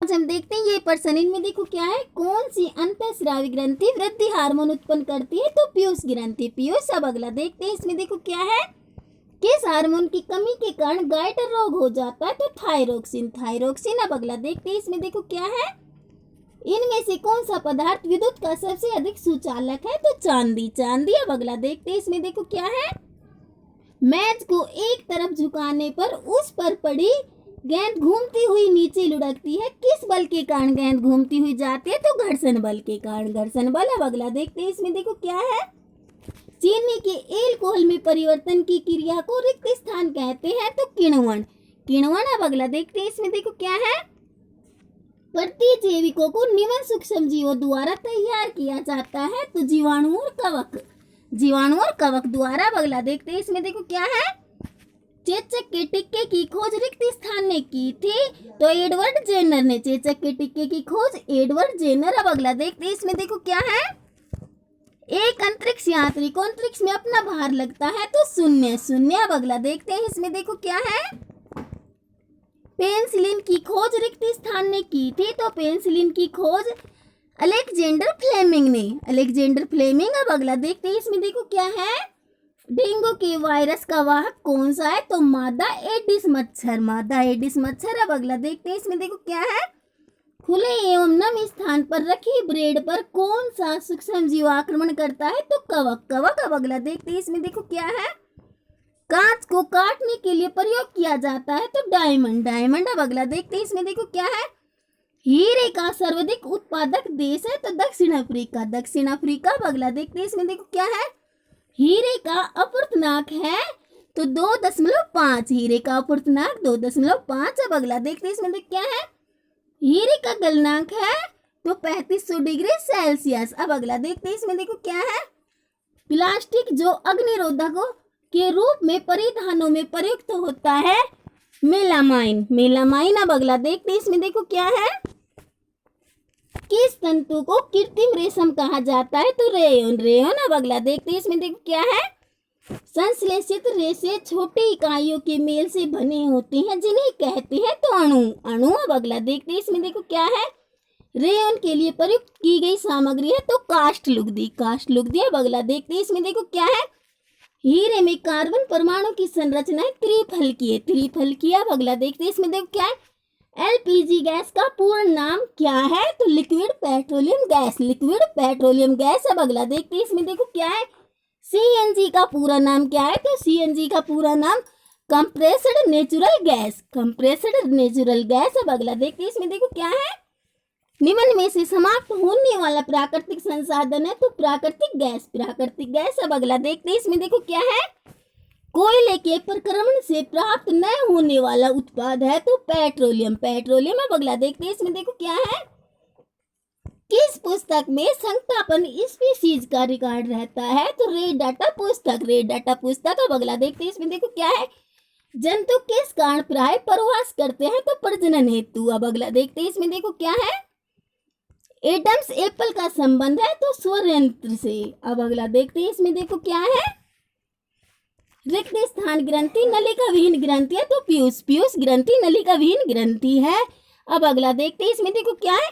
आज हम देखते हैं ये प्रश्न, इनमें देखो क्या है, कौन सी अंतःस्रावी ग्रंथि वृद्धि हार्मोन उत्पन्न करती है? तो पीयूष ग्रंथि, पीयूष। अब अगला देखते हैं, इसमें देखो क्या है, किस हार्मोन की कमी के कारण गाइटर रोग हो जाता है? तो थायरोक्सिन, थायरोक्सिन। अब अगला देखते हैं, इसमें देखो क्या है, इनमें से कौन सा पदार्थ विद्युत का सबसे अधिक सुचालक है? तो चांदी, चांदी। अब अगला देखते हैं, इसमें देखो क्या है, मेज को एक तरफ झुकाने पर उस पर पड़ी गेंद घूमती हुई नीचे लुढ़कती है, किस बल के कारण गेंद घूमती हुई जाती है? तो घर्षण बल के कारण, घर्षण बल। अब अगला देखते हैं, इसमें देखो क्या है, चीनी के एल्कोहल में परिवर्तन की क्रिया को रिक्त स्थान कहते हैं? तो किण्वन, किण्वन। अब अगला देखते हैं, इसमें देखो क्या है, प्रतिजैविकों को निम्न सूक्ष्म जीवों द्वारा तैयार किया जाता है? तो जीवाणु और कवक, जीवाणु और कवक द्वारा। अब अगला देखते हैं, इसमें देखो क्या है, चेचक के टिक्के की खोज रिक्त स्थान ने की थी? तो एडवर्ड जेनर ने, चेचक के टिक्के की खोज एडवर्ड जेनर। अब अगला देखते हैं, इसमें देखो क्या है, एक अंतरिक्ष यात्री को अंतरिक्ष में अपना भार लगता है? तो शून्य, शून्य। अब अगला देखते हैं, इसमें देखो क्या है, पेनिसिलिन की खोज रिक्त स्थान ने की थी? तो पेनिसिलिन की खोज अलेक्जेंडर फ्लेमिंग ने, अलेक्जेंडर फ्लेमिंग। अब अगला देखते हैं, इसमें देखो क्या है, डेंगू के वायरस का वाहक कौन सा है? तो मादा एडिस मच्छर, मादा एडिस मच्छर। अब अगला देखते हैं, इसमें देखो क्या है, खुले एवं नम स्थान पर रखी ब्रेड पर कौन सा सूक्ष्म जीव आक्रमण करता है? तो कवक, कवक। अब अगला देखते हैं, इसमें देखो क्या है, कांच को काटने के लिए प्रयोग किया जाता है? तो डायमंड, डायमंड। अब अगला देखते हैं, इसमें देखो क्या है, हीरे का सर्वाधिक उत्पादक देश है? तो दक्षिण अफ्रीका, दक्षिण अफ्रीका। अब अगला देखते हैं, इसमें देखो क्या है, हीरे का अपूर्णांक है? तो 2.5, हीरे का अपूर्णांक 2.5। अब अगला देखते हैं, इसमें देखो क्या है, हीरे का गलनांक है? तो 3500 डिग्री सेल्सियस। अब अगला देखते हैं, इसमें देखो क्या है, प्लास्टिक जो अग्निरोधकों के रूप में परिधानों में प्रयुक्त होता है? Melamine, melamine. अब अगला देखते हैं, इसमें देखो क्या है, किस तंतु को कृत्रिम रेशम कहा जाता है? तो रेयन, रेयन। अब अगला देखते हैं, इसमें देखो क्या है, संश्लेषित रेशे छोटी इकाइयों के मेल से बने होते हैं जिन्हें कहते हैं? तो अणु, अणु। अब अगला देखते हैं, इसमें देखो क्या है, रेयन के लिए प्रयुक्त की गई सामग्री है? तो काष्ठ लुगदी, काष्ठ लुगदी। अब अगला देखते हैं, इसमें देखो क्या है, हीरे में कार्बन परमाणु की संरचना है त्रिफलकीय, त्रिफलकीय। अब अगला देखते हैं, इसमें देखो क्या है, एलपीजी गैस का पूर्ण नाम क्या है? तो liquid petroleum gas, liquid petroleum gas. अब अगला देखते हैं, इसमें देखो क्या है, सीएनजी का पूरा नाम क्या है? तो सीएनजी का पूरा नाम compressed natural gas, compressed natural gas. अब अगला देखते हैं, इसमें देखो क्या है, निम्न में से समाप्त होने वाला प्राकृतिक संसाधन है? तो प्राकृतिक गैस, प्राकृतिक गैस। अब अगला देखते हैं, इसमें देखो क्या है, कोयले के प्रक्रमण से प्राप्त न होने वाला उत्पाद है? तो पेट्रोलियम, पेट्रोलियम। अब अगला देखते हैं, इसमें देखो क्या है, किस पुस्तक में संख्यापन स्पीशीज का रिकॉर्ड रहता है? तो रेड डाटा पुस्तक, रेड डाटा पुस्तक। अब अगला देखते हैं, इसमें देखो क्या है, जंतु किस कारण प्राय परवास करते हैं? तो प्रजनन हेतु। अब अगला देखते हैं, इसमें देखो क्या है, एडम्स एप्पल का संबंध है? तो स्वर यंत्र से। अब अगला देखते हैं, इसमें देखो क्या है, रिक्त स्थान ग्रंथि नलिका विहीन ग्रंथि है? तो पीयूष, पीयूष ग्रंथि नलिका विहीन ग्रंथि है। अब अगला देखते हैं, इसमें देखो क्या है,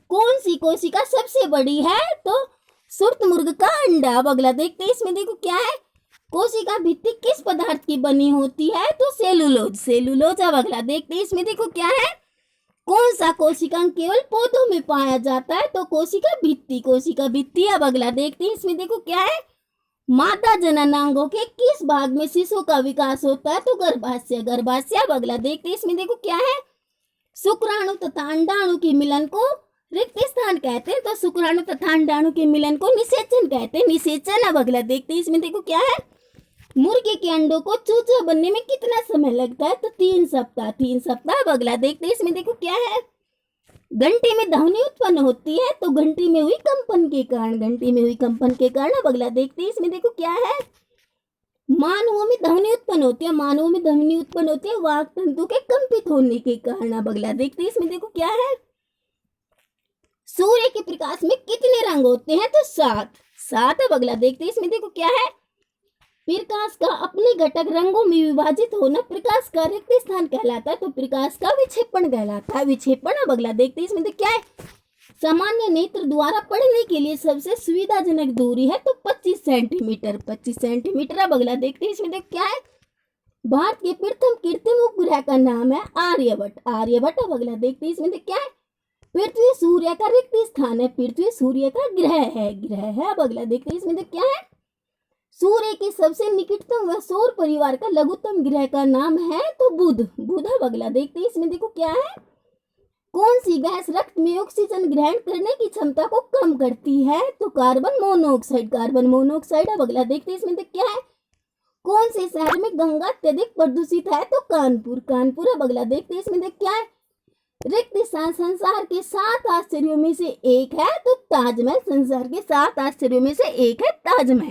कौन सी कोशिका सबसे बड़ी है? तो शुतुरमुर्ग का अंडा। अब अगला देखते हैं, इसमें देखो क्या है, कोशिका भित्ति किस पदार्थ की बनी होती है? तो सेलुलोज, सेलुलोज। अब अगला देखते हैं, इसमें देखो क्या है, कौन सा कोशिकांग केवल पौधों में पाया जाता है? तो कोशिका भित्ति, कोशिका भित्ति। अब अगला देखते हैं, इसमें देखो क्या है, मादा जननांगों के किस भाग में शिशु का विकास होता है? तो गर्भाशय, गर्भाशय। अब अगला देखते हैं, इसमें देखो क्या है, शुक्राणु तथा अंडाणु के मिलन को रिक्त स्थान कहते हैं? तो शुक्राणु तथा अंडाणु के मिलन को निषेचन कहते हैं, निषेचन। अब अगला देखते हैं, इसमें देखो क्या है, मुर्गे के अंडों को चूजा बनने में कितना समय लगता है? तो 3 सप्ताह, 3 सप्ताह। अब अगला देखते हैं, इसमें देखो क्या है, घंटी में ध्वनि उत्पन्न होती है? तो घंटी में हुई कंपन के कारण, घंटी में हुई कंपन के कारण। अब अगला देखते हैं, इसमें देखो क्या है, मानवों में ध्वनि उत्पन्न होती है, मानवों में ध्वनि उत्पन्न होती है वाक तंतु के कंपित होने के कारण। अब अगला देखते हैं, इसमें देखो क्या है, सूर्य के प्रकाश में कितने रंग होते हैं? तो 7, 7। अब अगला देखते हैं, इसमें देखो क्या है, प्रकाश का अपने घटक रंगों में विभाजित होना प्रकाश का रिक्त स्थान कहलाता है, तो प्रकाश का विक्षेपण कहलाता है। विक्षेपण। अब अगला देखते हैं, इसमें क्या है, सामान्य नेत्र द्वारा पढ़ने के लिए सबसे सुविधाजनक दूरी है तो 25 सेंटीमीटर। 25 सेंटीमीटर। अब अगला देखते हैं, इसमें क्या है, भारत के प्रथम कृत्रिम उपग्रह का नाम है आर्यभट्ट। आर्यभट्ट। अब अगला देखते हैं, इसमें क्या है, पृथ्वी सूर्य का रिक्त स्थान है। पृथ्वी सूर्य का ग्रह है। ग्रह है। अब अगला देखते हैं, इसमें क्या है, सूर्य के सबसे निकटतम व सौर परिवार का लघुत्तम ग्रह का नाम है तो बुध। बुध। अब अगला देखते हैं, इसमें देखो क्या है, कौन सी गैस रक्त में ऑक्सीजन ग्रहण करने की क्षमता को कम करती है तो कार्बन मोनोऑक्साइड। Carbon monoxide. अब अगला देखते हैं, इसमें क्या है, कौन से शहर में गंगा अत्यधिक प्रदूषित है तो कानपुर। कानपुर। अब अगला देखते हैं, इसमें क्या है, रिक्त स्थान संसार के 7 आश्चर्यों में से एक है तो ताजमहल। संसार के 7 आश्चर्यों में से एक है ताजमहल।